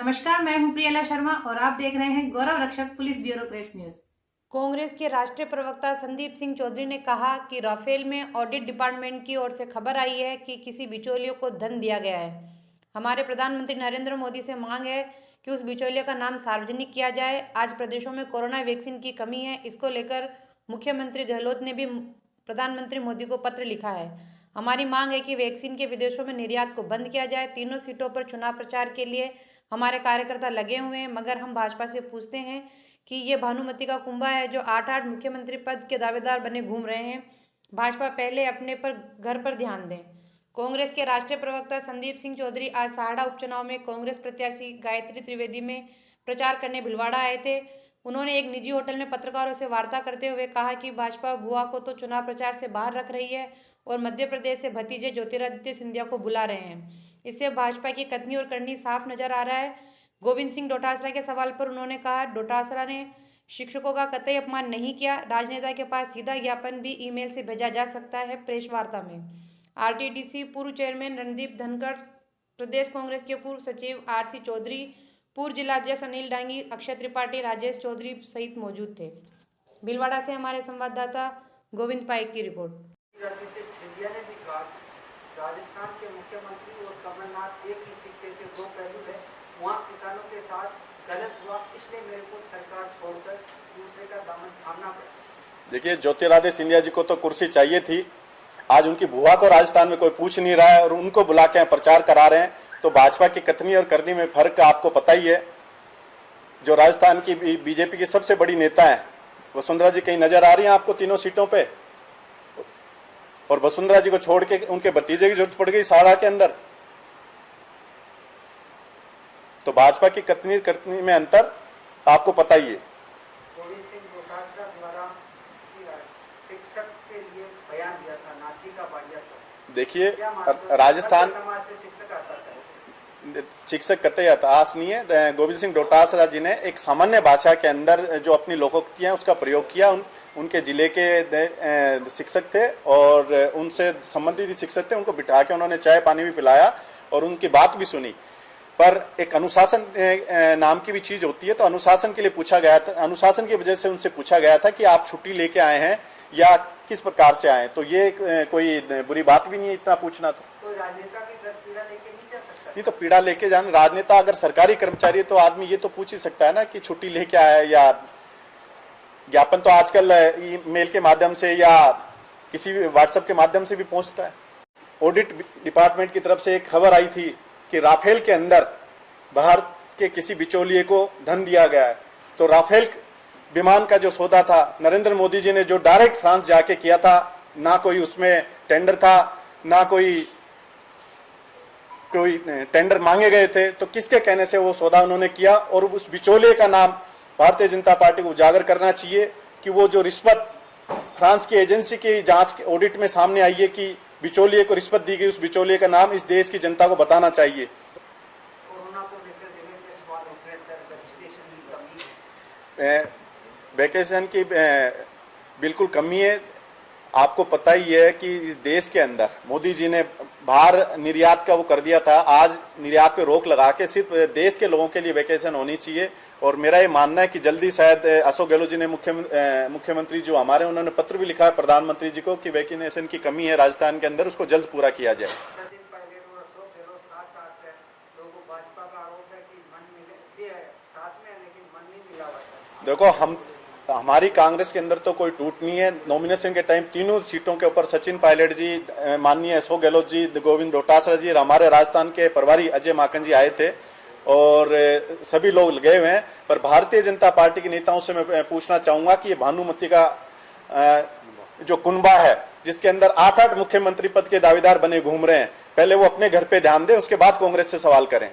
नमस्कार, मैं हूं प्रियला शर्मा और आप देख रहे हैं गौरव रक्षक पुलिस ब्यूरोक्रेट्स न्यूज। कांग्रेस के राष्ट्रीय प्रवक्ता संदीप सिंह चौधरी ने कहा कि राफेल में ऑडिट डिपार्टमेंट की ओर से खबर आई है कि किसी बिचौलियों को धन दिया गया है। हमारे प्रधानमंत्री नरेंद्र मोदी से मांग है कि उस बिचौलियों का नाम सार्वजनिक किया जाए। आज प्रदेशों में कोरोना वैक्सीन की कमी है, इसको लेकर मुख्यमंत्री गहलोत ने भी प्रधानमंत्री मोदी को पत्र लिखा है। हमारी मांग है कि वैक्सीन के विदेशों में निर्यात को बंद किया जाए। तीनों सीटों पर चुनाव प्रचार के लिए हमारे कार्यकर्ता लगे हुए हैं, मगर हम भाजपा से पूछते हैं कि ये भानुमति का कुंभा है जो 8-8 मुख्यमंत्री पद के दावेदार बने घूम रहे हैं। भाजपा पहले अपने पर घर पर ध्यान दें। कांग्रेस के राष्ट्रीय प्रवक्ता संदीप सिंह चौधरी आज साहड़ा उपचुनाव में कांग्रेस प्रत्याशी गायत्री त्रिवेदी में प्रचार करने भिलवाड़ा आए थे। उन्होंने एक निजी होटल में पत्रकारों से वार्ता करते हुए कहा कि भाजपा बुआ को तो चुनाव प्रचार से बाहर रख रही है और मध्य प्रदेश से भतीजे ज्योतिरादित्य सिंधिया को बुला रहे हैं। इससे भाजपा की कथनी और करनी साफ नजर आ रहा है। गोविंद सिंह डोटासरा के सवाल पर उन्होंने कहा, डोटासरा ने शिक्षकों का कतई अपमान नहीं किया। राजनेता के पास सीधा ज्ञापन भी ईमेल से भेजा जा सकता है। प्रेस वार्ता में आरटीडीसी पूर्व चेयरमैन रणदीप धनखड़, प्रदेश कांग्रेस के पूर्व सचिव आरसी चौधरी, पूर्व जिलाध्यक्ष अनिल डांगी, अक्षय त्रिपाठी, राजेश चौधरी सहित मौजूद थे। भीलवाड़ा से हमारे संवाददाता गोविंद पाइक की रिपोर्ट। सिंधिया ने भी कहा, राजस्थान के मुख्यमंत्री और कमलनाथ एक ही सिक्के के दो पहलू है। वहाँ किसानों के साथ गलत हुआ, इसलिए मेरे को सरकार छोड़कर दूसरे का दामन थामना पड़ा। देखिए, ज्योतिरादित्य सिंधिया जी को तो कुर्सी चाहिए थी। आज उनकी बुआ को राजस्थान में कोई पूछ नहीं रहा है और उनको बुला के प्रचार करा रहे हैं। तो भाजपा की कथनी और करनी में फर्क आपको पता ही है। जो राजस्थान की बीजेपी की सबसे बड़ी नेता है वसुंधरा जी कहीं नजर आ रही है आपको तीनों सीटों पे? और वसुंधरा जी को छोड़ के उनके भतीजे की जरूरत पड़ गई साड़ा के अंदर। तो भाजपा की कथनी में अंतर आपको पता ही है। गोविंद सिंह डोटासरा द्वारा शिक्षक के लिए बयान दिया था, नाची का बाड़िया सब। देखिए, राजस्थान समाज से शिक्षक आता है, शिक्षक कतई हताश नहीं है। गोविंद सिंह डोटासरा जी ने एक सामान्य भाषा के अंदर जो अपनी लोकोक्ति है उसका प्रयोग किया। उनके जिले के शिक्षक थे और उनसे संबंधित शिक्षक थे, उनको बिठा के उन्होंने चाय पानी भी पिलाया और उनकी बात भी सुनी। पर एक अनुशासन नाम की भी चीज होती है, तो अनुशासन के लिए पूछा गया था, अनुशासन की वजह से उनसे पूछा गया था कि आप छुट्टी लेके आए हैं या किस प्रकार से आए। तो ये कोई बुरी बात भी नहीं है इतना पूछना। तो राजनेता के घर पीड़ा लेके नहीं जा सकता। नहीं तो पीड़ा लेके जाना, राजनेता अगर सरकारी कर्मचारी है तो आदमी ये तो पूछ ही सकता है ना कि छुट्टी लेके आया या ज्ञापन तो आजकल ईमेल के माध्यम से या किसी भी व्हाट्सएप के माध्यम से भी पहुंचता है। ऑडिट डिपार्टमेंट की तरफ से एक खबर आई थी कि राफेल के अंदर भारत के किसी बिचौलिए को धन दिया गया है। तो राफेल विमान का जो सौदा था नरेंद्र मोदी जी ने जो डायरेक्ट फ्रांस जाके किया था, ना कोई उसमें टेंडर था, ना कोई टेंडर मांगे गए थे। तो किसके कहने से वो सौदा उन्होंने किया? और उस बिचौलिए का नाम भारतीय जनता पार्टी को उजागर करना चाहिए कि वो जो रिश्वत फ्रांस की एजेंसी की जांच ऑडिट में सामने आई है कि बिचौलिए को रिश्वत दी गई, उस बिचौलिए का नाम इस देश की जनता को बताना चाहिए। कोरोना को लेकर सवाल उठ रहे सर, वैक्सीनेशन की कमी है। वैकेशन की बिल्कुल कमी है। आपको पता ही है कि इस देश के अंदर मोदी जी ने बाहर निर्यात का वो कर दिया था। आज निर्यात पे रोक लगा के सिर्फ देश के लोगों के लिए वैकेशन होनी चाहिए। और मेरा ये मानना है कि जल्दी शायद अशोक गहलोत जी ने मुख्यमंत्री जो हमारे, उन्होंने पत्र भी लिखा है प्रधानमंत्री जी को कि वैक्सीनेशन की कमी है राजस्थान के अंदर, उसको जल्द पूरा किया जाए। देखो, हमारी कांग्रेस के अंदर तो कोई टूट नहीं है। नॉमिनेशन के टाइम तीनों सीटों के ऊपर सचिन पायलट जी, माननीय अशोक गहलोत जी, गोविंद डोटासरा जी और हमारे राजस्थान के प्रभारी अजय माकन जी आए थे और सभी लोग गए हुए हैं। पर भारतीय जनता पार्टी के नेताओं से मैं पूछना चाहूंगा कि ये भानुमति का जो कुनबा है जिसके अंदर 8-8 मुख्यमंत्री पद के दावेदार बने घूम रहे हैं, पहले वो अपने घर पे ध्यान दें, उसके बाद कांग्रेस से सवाल करें।